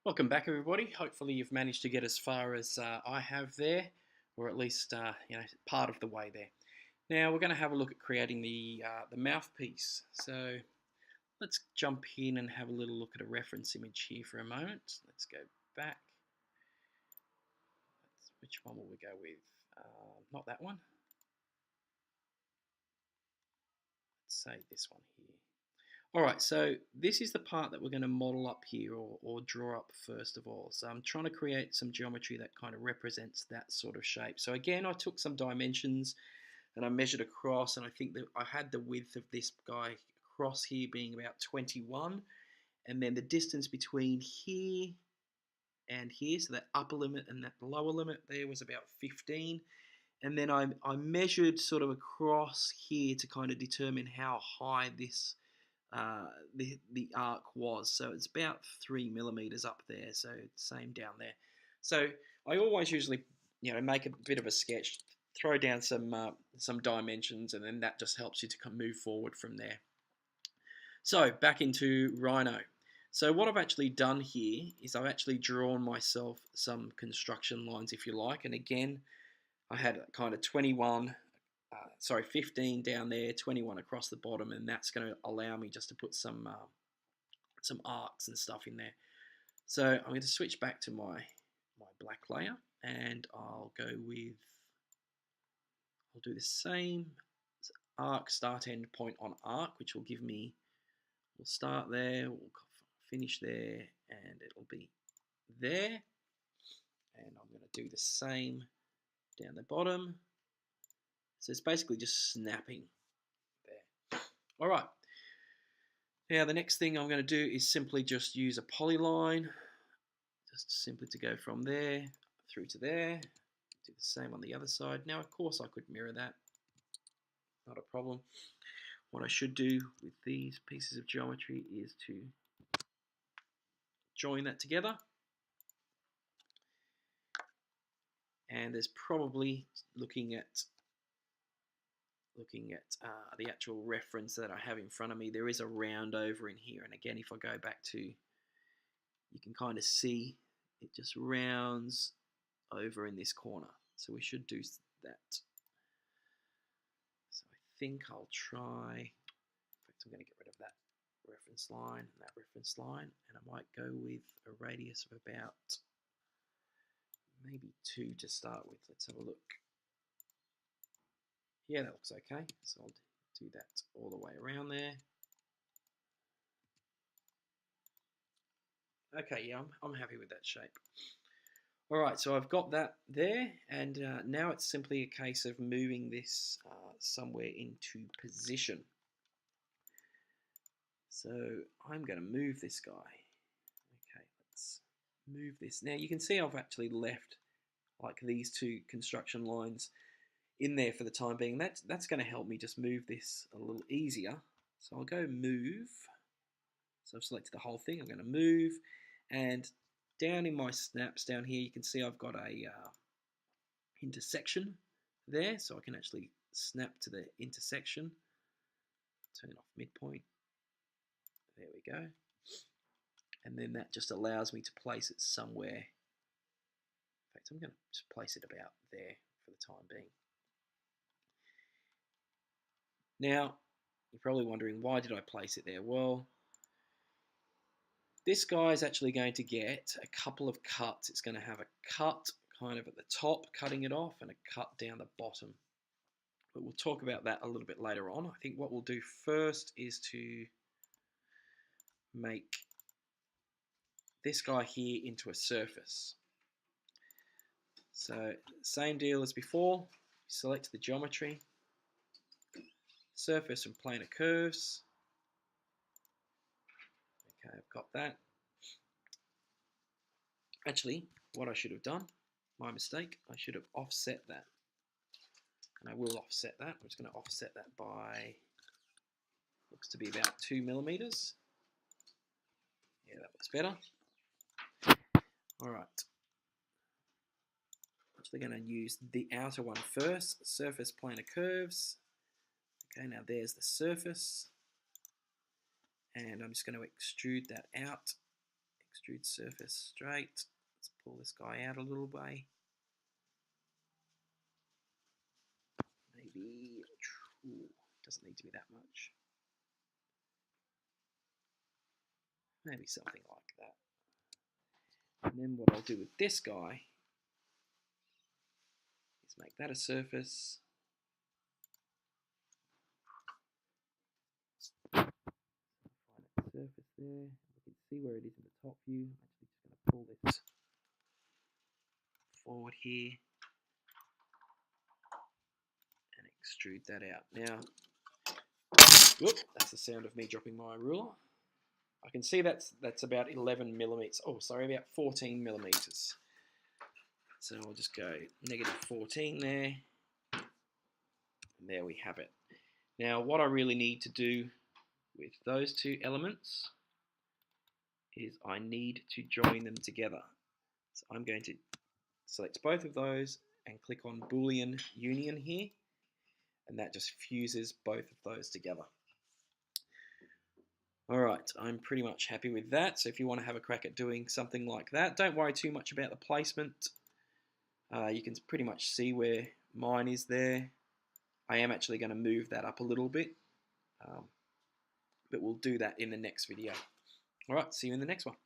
Welcome back, everybody. Hopefully, you've managed to get as far as I have there, or at least part of the way there. Now we're going to have a look at creating the mouthpiece. So let's jump in and have a little look at a reference image here for a moment. Let's go back. Which one will we go with? Not that one. Let's say this one here. All right, so this is the part that we're going to model up here or draw up first of all. So I'm trying to create some geometry that kind of represents that sort of shape. So again, I took some dimensions and I measured across, and I think that I had the width of this guy across here being about 21, and then the distance between here and here, so that upper limit and that lower limit there was about 15. And then I measured sort of across here to kind of determine how high this the arc was. So it's about 3 millimeters up there, so same down there. So I always usually make a bit of a sketch, throw down some dimensions, and then that just helps you to move forward from there. So back into Rhino. So what I've actually done here is I've actually drawn myself some construction lines, if you like, and again I had kind of 15 down there, 21 across the bottom, and that's going to allow me just to put some arcs and stuff in there. So I'm going to switch back to my black layer, and I'll do the same arc start end point on arc, which will give me, we'll start there, we'll finish there, and it'll be there. And I'm going to do the same down the bottom. So it's basically just snapping there. All right. Now the next thing I'm going to do is simply just use a polyline, just simply to go from there through to there. Do the same on the other side. Now, of course, I could mirror that. Not a problem. What I should do with these pieces of geometry is to join that together. And there's probably looking at the actual reference that I have in front of me, there is a round over in here, and again, if I go back to, you can kind of see it just rounds over in this corner, so we should do that. So I think I'll try, in fact I'm going to get rid of that reference line and that reference line, and I might go with a radius of about maybe 2 to start with. Let's have a look. Yeah, that looks okay. So I'll do that all the way around there. Okay, yeah, I'm happy with that shape. All right, so I've got that there, and now it's simply a case of moving this somewhere into position. So I'm going to move this guy. Okay, let's move this. Now you can see I've actually left like these two construction lines in there for the time being. That's going to help me just move this a little easier. So I'll go move. So I've selected the whole thing. I'm going to move, and down in my snaps down here, you can see I've got a intersection there, so I can actually snap to the intersection. Turn off midpoint. There we go. And then that just allows me to place it somewhere. In fact, I'm going to just place it about there for the time being. Now, you're probably wondering, why did I place it there? Well, this guy is actually going to get a couple of cuts. It's going to have a cut kind of at the top, cutting it off, and a cut down the bottom. But we'll talk about that a little bit later on. I think what we'll do first is to make this guy here into a surface. So same deal as before. Select the geometry, surface and planar curves. Okay, I've got that. Actually, what I should have done, my mistake, I should have offset that. And I will offset that. I'm just going to offset that by, looks to be about 2 millimeters. Yeah, that looks better. All right. Actually going to use the outer one first, surface planar curves. Okay, now there's the surface. And I'm just going to extrude that out extrude surface straight. Let's pull this guy out a little way. Maybe, doesn't need to be that much. Maybe something like that. And then what I'll do with this guy is make that a surface. Find that surface there. We can see where it is in the top view. I'm actually just going to pull this forward here and extrude that out. Now, whoop, that's the sound of me dropping my ruler. I can see that's about 11 millimeters. Oh, sorry, about 14 millimeters. So I'll just go -14 there. And there we have it. Now, what I really need to do with those two elements is I need to join them together. So I'm going to select both of those and click on Boolean Union here, and that just fuses both of those together. Alright, I'm pretty much happy with that. So if you want to have a crack at doing something like that, don't worry too much about the placement. You can pretty much see where mine is there. I am actually going to move that up a little bit, but we'll do that in the next video. Alright, see you in the next one.